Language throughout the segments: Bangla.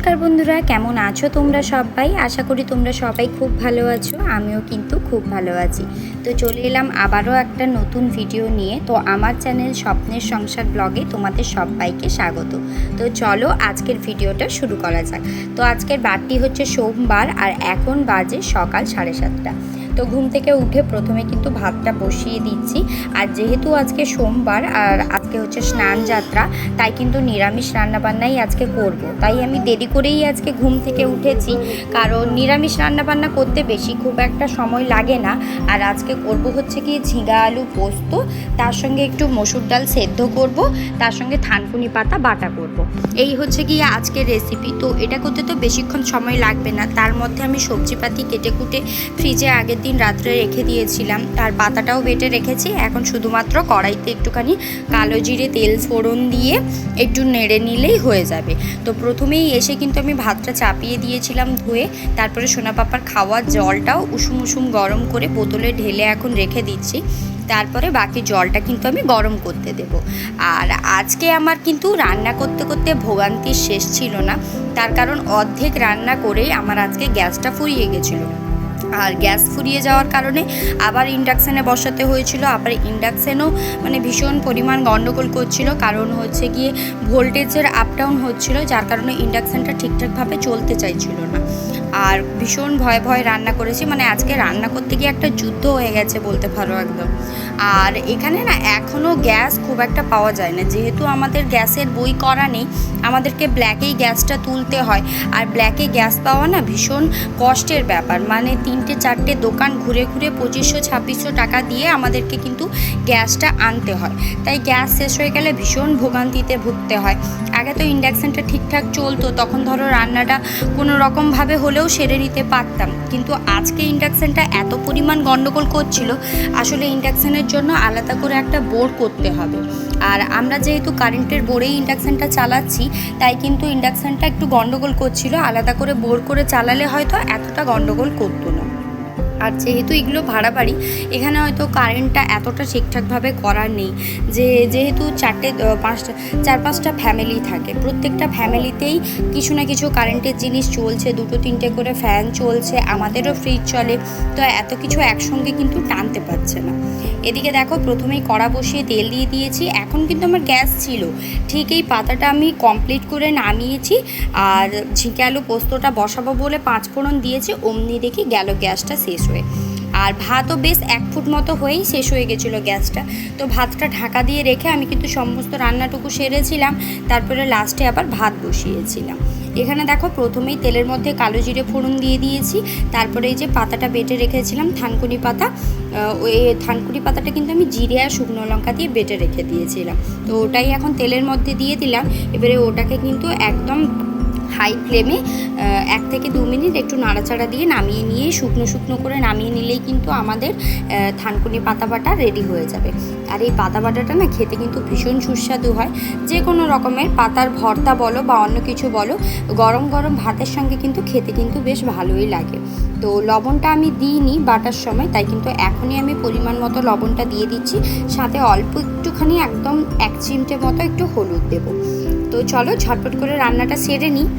নমস্কার বন্ধুরা, কেমন আছো তোমরা সবাই? আশা করি তোমরা সবাই খুব ভালো আছো। আমিও কিন্তু খুব ভালো আছি। তো চলে এলাম আবারও একটা নতুন ভিডিও নিয়ে। তো আমার চ্যানেল স্বপ্নের সংসার ব্লগে তোমাদের সবাইকে স্বাগত। তো চলো আজকের ভিডিওটা শুরু করা যাক। তো আজকের বারটি হচ্ছে সোমবার আর এখন বাজে সকাল 7:30। তো ঘুম থেকে উঠে প্রথমে কিন্তু ভাতটা বসিয়ে দিচ্ছি। আর যেহেতু আজকে সোমবার আর আজকে হচ্ছে স্নান যাত্রা, তাই কিন্তু নিরামিষ রান্নাবান্নাই আজকে করব। তাই আমি দেরি করেই আজকে ঘুম থেকে উঠেছি, কারণ নিরামিষ রান্নাবান্না করতে বেশি খুব একটা সময় লাগে না। আর আজকে করব হচ্ছে কি ঝিঙা আলু পোস্ত, তার সঙ্গে একটু মসুর ডাল সেদ্ধ করব, তার সঙ্গে থানকুনি পাতা বাটা করব। এই হচ্ছে গিয়ে আজকের রেসিপি। তো এটা করতে তো বেশিক্ষণ সময় লাগবে না। তার মধ্যে আমি সবজিপাতি কেটে কুটে ফ্রিজে আগের দিন রাত্রে রেখে দিয়েছিলাম, তার পাতাটাও বেটে রেখেছি। এখন শুধুমাত্র কড়াইতে একটুখানি কালো জিরে তেল ফোড়ন দিয়ে একটু নেড়ে নিলেই হয়ে যাবে। তো প্রথমেই এসে কিন্তু আমি ভাতটা চাপিয়ে দিয়েছিলাম ধুয়ে, তারপরে সোনা পাপার খাওয়ার জলটাও উষুম উষুম গরম করে বোতলে ঢেলে এখন রেখে দিচ্ছি। তারপরে বাকি জলটা কিন্তু আমি গরম করতে দেব। আর আজকে আমার কিন্তু রান্না করতে করতে ভোগান্তির শেষ ছিল না, তার কারণ অর্ধেক রান্না করেই আমার আজকে গ্যাসটা ফুরিয়ে গেছিলো। আর গ্যাস ফুরিয়ে যাওয়ার কারণে আবার ইন্ডাকশানে বসাতে হয়েছিল। আবার ইন্ডাকশানও মানে ভীষণ পরিমাণ গন্ডগোল করছিল, কারণ হচ্ছে গিয়ে ভোল্টেজের আপ ডাউন হচ্ছিল, যার কারণে ইন্ডাকশানটা ঠিকঠাকভাবে চলতে চাইছিল না। আর ভীষণ ভয়ে ভয়ে রান্না করেছি, মানে আজকে রান্না করতে গিয়ে একটা যুদ্ধ হয়ে গেছে বলতে পারো একদম। আর এখানে না এখনও গ্যাস খুব একটা পাওয়া যায় না, যেহেতু আমাদের গ্যাসের বই করা নেই, আমাদেরকে ব্ল্যাকেই গ্যাসটা তুলতে হয়। আর ব্ল্যাকে গ্যাস পাওয়া না ভীষণ কষ্টের ব্যাপার, মানে 3-4টে দোকান ঘুরে ঘুরে 2500-2600 টাকা দিয়ে আমাদেরকে কিন্তু গ্যাসটা আনতে হয়। তাই গ্যাস শেষ হয়ে গেলে ভীষণ ভোগান্তিতে ভুগতে হয়। আগে তো ইন্ডাকশানটা ঠিকঠাক চলতো, তখন ধরো রান্নাটা কোনো রকমভাবে হলেও সেরে নিতে পারতাম। কিন্তু আজকে ইন্ডাকশানটা এত পরিমাণ গন্ডগোল করছিল, আসলে ইন্ডাকশানের জন্য আলাদা করে একটা বোর্ড করতে হবে। আর আমরা যেহেতু কারেন্টের বোর্ডেই ইন্ডাকশানটা চালাচ্ছি, তাই কিন্তু ইন্ডাকশানটা একটু গন্ডগোল করছিল। আলাদা করে বোর্ড করে চালালে হয়তো এতটা গন্ডগোল করতো না। আর যেহেতু এগুলো ভাড়া বাড়ি, এখানে হয়তো কারেন্টটা এতটা ঠিকঠাকভাবে করার নেই। যেহেতু 4-5টা ফ্যামিলি থাকে, প্রত্যেকটা ফ্যামিলিতেই কিছু না কিছু কারেন্টের জিনিস চলছে, 2-3টে করে ফ্যান চলছে, আমাদেরও ফ্রিজ চলে। তো এত কিছু একসঙ্গে কিন্তু টানতে পারছে না। এদিকে দেখো প্রথমেই কড়া বসিয়ে তেল দিয়ে দিয়েছি। এখন কিন্তু আমার গ্যাস ছিল ঠিক, এই পাতাটা আমি কমপ্লিট করে নামিয়েছি। আর ঝিঙে আলু পোস্তটা বসাবো বলে 5 ফোড়ন দিয়েছি, অমনি দেখি গেল গ্যাসটা শেষ হয়ে। আর ভাতও বেশ 1 ফুট মতো হয়েই শেষ হয়ে গেছিলো গ্যাসটা। তো ভাতটা ঢাকা দিয়ে রেখে আমি কিন্তু সমস্ত রান্নাটুকু সেরেছিলাম, তারপরে লাস্টে আবার ভাত বসিয়েছিলাম। এখানে দেখো প্রথমেই তেলের মধ্যে কালো জিরে ফোড়ন দিয়ে দিয়েছি, তারপরে এই যে পাতাটা বেটে রেখেছিলাম থানকুনি পাতা, ওই থানকুনি পাতাটা কিন্তু আমি জিরে আর শুকনো লঙ্কা দিয়ে বেটে রেখে দিয়েছিলাম। তো ওটাই এখন তেলের মধ্যে দিয়ে দিলাম। এবারে ওটাকে কিন্তু একদম হাই ফ্লেমে 1 থেকে 2 মিনিট একটু নাড়াচাড়া দিয়ে নামিয়ে নিয়ে শুকনো শুকনো করে নামিয়ে নিলেই কিন্তু আমাদের থানকুনি পাতা বাটা রেডি হয়ে যাবে। আর এই পাতা বাটাটা না খেতে কিন্তু ভীষণ সুস্বাদু হয়। যে কোনো রকমের পাতার ভর্তা বলো বা অন্য কিছু বলো, গরম গরম ভাতের সঙ্গে কিন্তু খেতে কিন্তু বেশ ভালোই লাগে। তো লবণটা আমি দিইনি বাটার সময়, তাই কিন্তু এখনই আমি পরিমাণ মতো লবণটা দিয়ে দিচ্ছি, সাথে অল্প একটুখানি একদম 1 চিমটে মতো একটু হলুদ দেবো। তো চলো ঝটপট করে রান্নাটা সেরে নিই।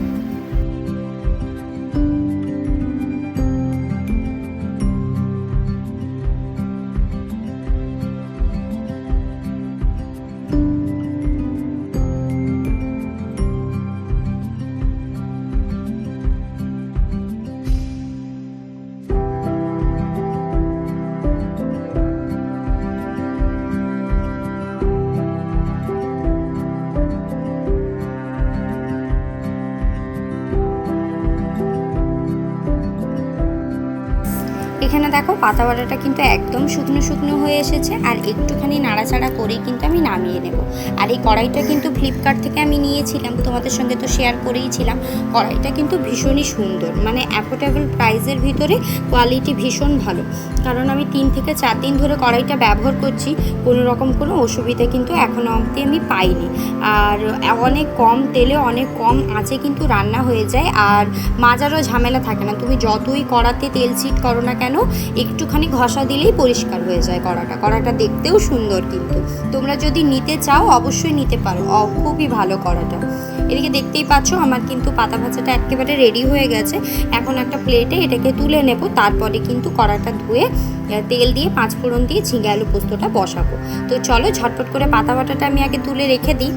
এখানে দেখো পাতা বাটাটা কিন্তু একদম শুকনো শুকনো হয়ে এসেছে, আর একটুখানি নাড়াচাড়া করেই কিন্তু আমি নামিয়ে নেব। আর এই কড়াইটা কিন্তু ফ্লিপকার্ট থেকে আমি নিয়েছিলাম, তোমাদের সঙ্গে তো শেয়ার করেইছিলাম। কড়াইটা কিন্তু ভীষণই সুন্দর, মানে অ্যাফোর্ডেবল প্রাইসের ভিতরে কোয়ালিটি ভীষণ ভালো। কারণ আমি 3 থেকে 4 দিন ধরে কড়াইটা ব্যবহার করছি, কোনো রকম কোনো অসুবিধা কিন্তু এখনও অবধি আমি পাইনি। আর অনেক কম তেলে অনেক কম আঁচে কিন্তু রান্না হয়ে যায়, আর মাজারও ঝামেলা থাকে না। তুমি যতই কড়াতে তেল ছিট করো না কেন, একটুখানি ঘষা দিলেই পরিষ্কার হয়ে যায় কড়াটা দেখতেও সুন্দর। কিন্তু তোমরা যদি নিতে চাও অবশ্যই নিতে পারো, খুবই ভালো কড়াটা। এদিকে দেখতেই পাচ্ছ আমার কিন্তু পাতা ভাজাটা একেবারে রেডি হয়ে গেছে। এখন একটা প্লেটে এটাকে তুলে নেব, তারপরে কিন্তু কড়াটা ধুয়ে তেল দিয়ে 5 ফোড়ন দিয়ে ঝিঙে আলু পোস্তটা বসাবো। তো চলো ঝটপট করে পাতা বাটাটা আমি আগে তুলে রেখে দিই।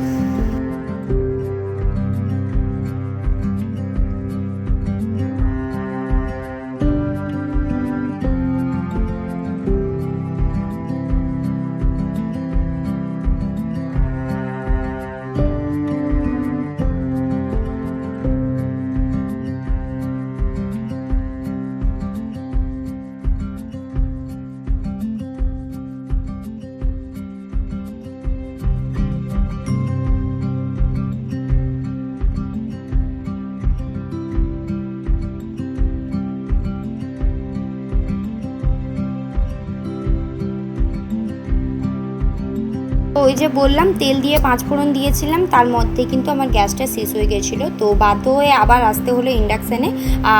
ওই যে বললাম তেল দিয়ে 5 ফোড়ন দিয়েছিলাম, তার মধ্যে কিন্তু আমার গ্যাসটা শেষ হয়ে গেছিলো, তো বাধ্য হয়ে আবার আসতে হলো ইন্ডাকশানে।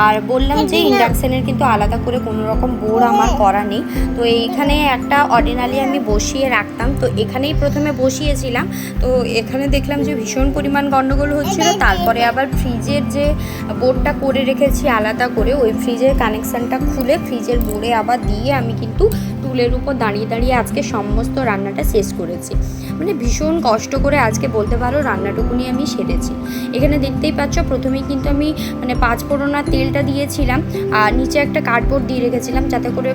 আর বললাম যে ইন্ডাকশানের কিন্তু আলাদা করে কোনো রকম বোর্ড আমার করা নেই, তো এইখানে একটা অর্ডিনারি আমি বসিয়ে রাখতাম, তো এখানেই প্রথমে বসিয়েছিলাম। তো এখানে দেখলাম যে ভীষণ পরিমাণ গন্ডগোল হচ্ছিলো, তারপরে আবার ফ্রিজের যে বোর্ডটা করে রেখেছি আলাদা করে, ওই ফ্রিজের কানেকশানটা খুলে ফ্রিজের বোর্ডে আবার দিয়ে আমি কিন্তু টুলের উপর দাঁড়িয়ে দাঁড়িয়ে আজকে সমস্ত রান্নাটা শেষ করেছি। মানে ভীষণ কষ্ট করে আজকে বলতে পারো রান্নাটুকুনি আমি সেরেছি। এখানে দেখতেই পাচ্ছ প্রথমেই কিন্তু আমি 5 ফোড়নার তেলটা দিয়েছিলাম, আর নিচে একটা কার্ডবোর্ড দিয়ে রেখেছিলাম যাতে করে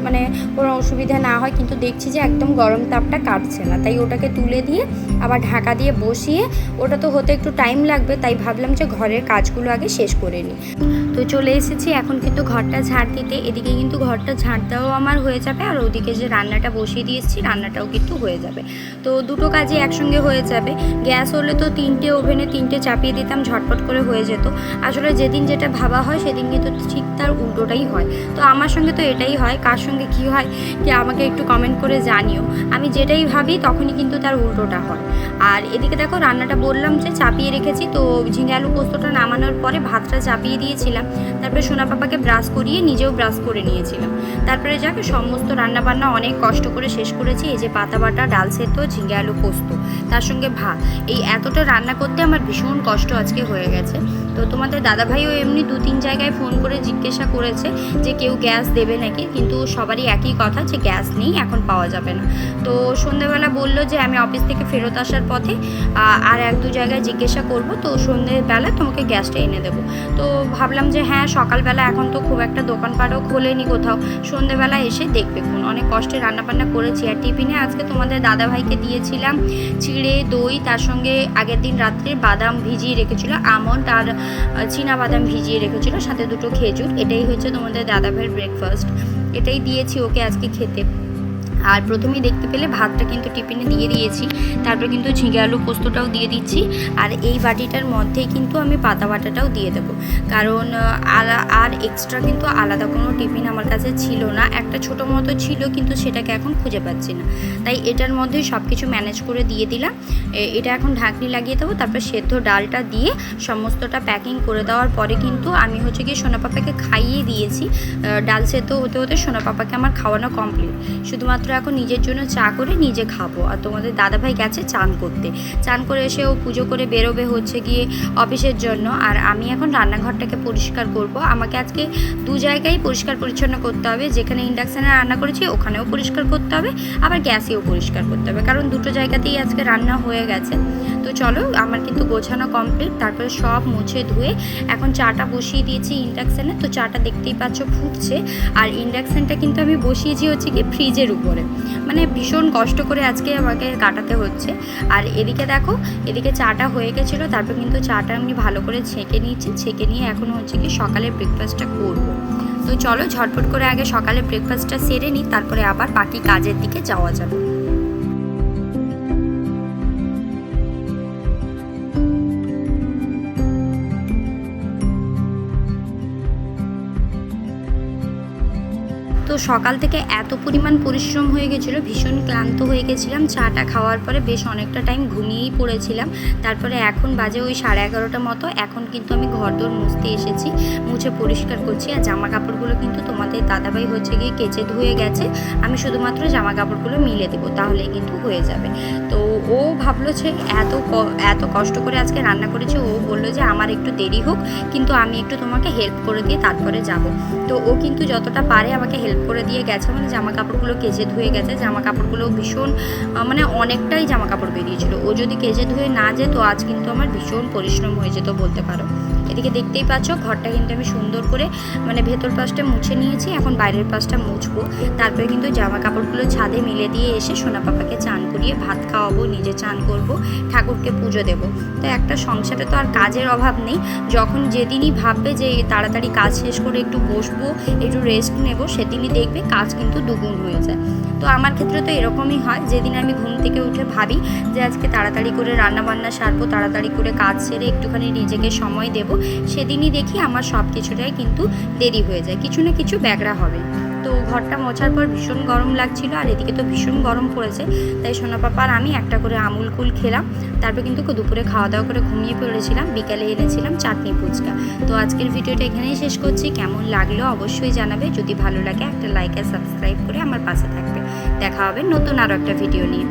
কোনো অসুবিধা না হয়, কিন্তু দেখছি যে একদম গরম তাপটা কাটছে না, তাই ওটাকে তুলে দিয়ে আবার ঢাকা দিয়ে বসিয়ে, ওটা তো হতে একটু টাইম লাগবে, তাই ভাবলাম যে ঘরের কাজগুলো আগে শেষ করে নিই। তো চলে এসেছি এখন কিন্তু ঘরটা ঝাড় দিতে। এদিকে কিন্তু ঘরটা ঝাড় দেওয়াও আমার হয়ে যাবে, আর ওদিকে যে রান্নাটা বসিয়ে দিয়েছি রান্নাটাও কিন্তু হয়ে যাবে। তো দুটো কাজই একসঙ্গে হয়ে যাবে। গ্যাস হলে তো 3টে ওভেনে 3টে চাপিয়ে দিতাম, ঝটপট করে হয়ে যেত। আসলে যেদিন যেটা ভাবা হয় সেদিন কিন্তু ঠিক তার উল্টোটাই হয়। তো আমার সঙ্গে তো এটাই হয়, কার সঙ্গে কী হয় কি আমাকে একটু কমেন্ট করে জানিও। আমি যেটাই ভাবি তখনই কিন্তু তার উল্টোটা হয়। আর এদিকে দেখো রান্নাটা বললাম যে চাপিয়ে রেখেছি, তো ঝিঙে আলু পোস্তটা নামানোর পরে ভাতটা চাপিয়ে দিয়েছিলাম, তারপরে সোনা পাপাকে ব্রাশ করিয়ে নিজেও ব্রাশ করে নিয়েছিলাম। তারপরে যাকে সমস্ত রান্নাবান্না অনেক কষ্ট করে শেষ করেছি। এই যে পাতা বাটা, ডাল সেদ্ধ, ঝিঙে আলু পোস্ত, তার সঙ্গে ভাত, এই এতটা রান্না করতে আমার ভীষণ কষ্ট আজকে হয়ে গেছে। তো তোমাদের দাদাভাইও এমনি 2-3 জায়গায় ফোন করে জিজ্ঞাসা করেছে যে কেউ গ্যাস দেবে নাকি, কিন্তু সবারই একই কথা যে গ্যাস নেই, এখন পাওয়া যাবে না। তো সন্ধ্যেবেলা বললো যে আমি অফিস থেকে ফেরত আসার পথে আর 1-2 জায়গায় জিজ্ঞাসা করবো, তো সন্ধ্যেবেলা তোমাকে গ্যাসটা এনে দেবো। তো ভাবলাম যে হ্যাঁ সকালবেলা এখন তো খুব একটা দোকানপাটও খোলেনি কোথাও, সন্ধ্যেবেলা এসে দেখবে কোন অনেক কষ্টে রান্নাবান্না করেছি। আর টিফিনে আজকে তোমাদের দাদাভাইকে দিয়েছিলাম চিড়ে, দই, তার সঙ্গে আগের দিন রাত্রে বাদাম ভিজিয়ে রেখেছিল, আমন্ড আর চীনা বাদাম ভিজিয়ে রেখেছিল, সাথে 2টো খেজুর। এটাই হচ্ছে তোমাদের দাদাভাইয়ের ব্রেকফাস্ট, এটাই দিয়েছি ওকে আজকে খেতে। আর প্রথমেই দেখতে পেলে ভাতটা কিন্তু টিফিনে দিয়ে দিয়েছি, তারপর কিন্তু ঝিঙে আলু পোস্তটাও দিয়ে দিচ্ছি। আর এই বাটিটার মধ্যেই কিন্তু আমি পাতা বাটাটাও দিয়ে দেবো, কারণ আর এক্সট্রা কিন্তু আলাদা কোনো টিফিন আমার কাছে ছিল না। একটা ছোটো মতো ছিল, কিন্তু সেটাকে এখন খুঁজে পাচ্ছি না, তাই এটার মধ্যেই সব কিছু ম্যানেজ করে দিয়ে দিলাম। এটা এখন ঢাকনি লাগিয়ে দেবো, তারপর সেদ্ধ ডালটা দিয়ে সমস্তটা প্যাকিং করে দেওয়ার পরে কিন্তু আমি হচ্ছে গিয়ে সোনা পাপাকে খাইয়ে দিয়েছি। ডাল সেদ্ধ হতে হতে সোনা পাপাকে আমার খাওয়ানো কমপ্লিট, শুধুমাত্র এখন নিজের জন্য চা করে নিজে খাবো। আর তোমাদের দাদাভাই গেছে চান করতে, চান করে এসে ও পুজো করে বেরোবে হচ্ছে গিয়ে অফিসের জন্য। আর আমি এখন রান্নাঘরটাকে পরিষ্কার করব। আমাকে আজকে 2 জায়গায় পরিষ্কার পরিচ্ছন্ন করতে হবে, যেখানে ইন্ডাকশানে রান্না করেছি ওখানেও পরিষ্কার করতে হবে, আবার গ্যাসেও পরিষ্কার করতে হবে, কারণ 2টো জায়গাতেই আজকে রান্না হয়ে গেছে। তো চলো আমার কিন্তু গোছানো কমপ্লিট, তারপরে সব মুছে ধুয়ে এখন চাটা বসিয়ে দিয়েছি ইন্ডাকশানে। তো চাটা দেখতেই পাচ্ছ ফুটছে, আর ইন্ডাকশানটা কিন্তু আমি বসিয়েছি হচ্ছে কি ফ্রিজের উপরে, মানে ভীষণ কষ্ট করে আজকে আমাকে কাটাতে হচ্ছে। আর এদিকে দেখো, এদিকে চাটা হয়ে গেছিলো, তারপর কিন্তু চাটা আমি ভালো করে ছেঁকে নিয়েছি, ছেঁকে নিয়ে এখন হচ্ছে কি সকালের ব্রেকফাস্টটা করব। তো চলো ঝটপট করে আগে সকালে ব্রেকফাস্টটা সেরে নিই, তারপরে আবার বাকি কাজের দিকে যাওয়া যাবে। তো তো সকাল থেকে এত পরিমাণ পরিশ্রম হয়ে গেছিলো, ভীষণ ক্লান্ত হয়ে গেছিলাম। চাটা খাওয়ার পরে বেশ অনেকটা টাইম ঘুমিয়েই পড়েছিলাম। তারপরে এখন বাজে ওই 11:30 মতো। এখন কিন্তু আমি ঘরদোর মুছতে এসেছি, মুছে পরিষ্কার করছি। আর জামা কাপড়গুলো কিন্তু তোমাদের দাদাভাই হচ্ছে গিয়ে কেচে ধুয়ে গেছে, আমি শুধুমাত্র জামা কাপড়গুলো মিলে দেবো, তাহলেই কিন্তু হয়ে যাবে। তো ও ভাবলো যে এত কষ্ট করে আজকে রান্না করেছে, ও বললো যে আমার একটু দেরি হোক, কিন্তু আমি একটু তোমাকে হেল্প করে দিয়ে তারপরে যাব। তো ও কিন্তু যতটা পারে আমাকে হেল্প করে দিয়ে গেছে, মানে জামা কাপড়গুলো কেচে ধুয়ে গেছে। জামা কাপড়গুলো ভীষণ মানে অনেকটাই জামা কাপড় বেরিয়েছিল, ও যদি কেচে ধুয়ে না যেত আজ কিন্তু আমার ভীষণ পরিশ্রম হয়ে যেত বলতে পারো। এদিকে দেখতেই পাচ্ছ ঘরটা কিন্তু আমি সুন্দর করে মানে ভেতর পাশটা মুছে নিয়েছি, এখন বাইরের পাশটা মুছবো। তারপরে কিন্তু জামা কাপড়গুলো ছাদে মেলে দিয়ে এসে সোনা পাপাকে চান করিয়ে ভাত খাওয়াবো, নিজে চান করব, ঠাকুরকে পুজো দেব। তো একটা সংসারে তো আর কাজের অভাব নেই, যখন যেদিনই ভাববে যে তাড়াতাড়ি কাজ শেষ করে একটু বসবো, একটু রেস্ট নেব, সেদিনই দেখবে কাজ কিন্তু দুগুণ হয়ে যায়। তো আমার ক্ষেত্রে তো এরকমই হয়, যেদিন আমি ঘুম থেকে উঠে ভাবি যে আজকে তাড়াতাড়ি করে রান্না বান্না সারবো, তাড়াতাড়ি করে কাজ সেরে একটুখানি নিজেকে সময় দেব, সেদিনই দেখি আমার সব কিছুটাই কিন্তু দেরি হয়ে যায়, কিছু না কিছু ব্যাগরা হবে। তো ঘরটা মোছার পর ভীষণ গরম লাগছিল, আর এদিকে তো ভীষণ গরম পড়েছে, তাই সোনা পাপা আর আমি একটা করে আমুল কুল খেলাম। তারপর কিন্তু দুপুরে খাওয়া দাওয়া করে ঘুমিয়ে পড়েছিলাম, বিকালে এনেছিলাম চাটনি ফুচকা। তো আজকের ভিডিওটা এখানেই শেষ করছি, কেমন লাগলো অবশ্যই জানাবে, যদি ভালো লাগে একটা লাইক আর সাবস্ক্রাইব করে আমার পাশে থাকবে। দেখা হবে নতুন আরও একটা ভিডিও নিয়ে।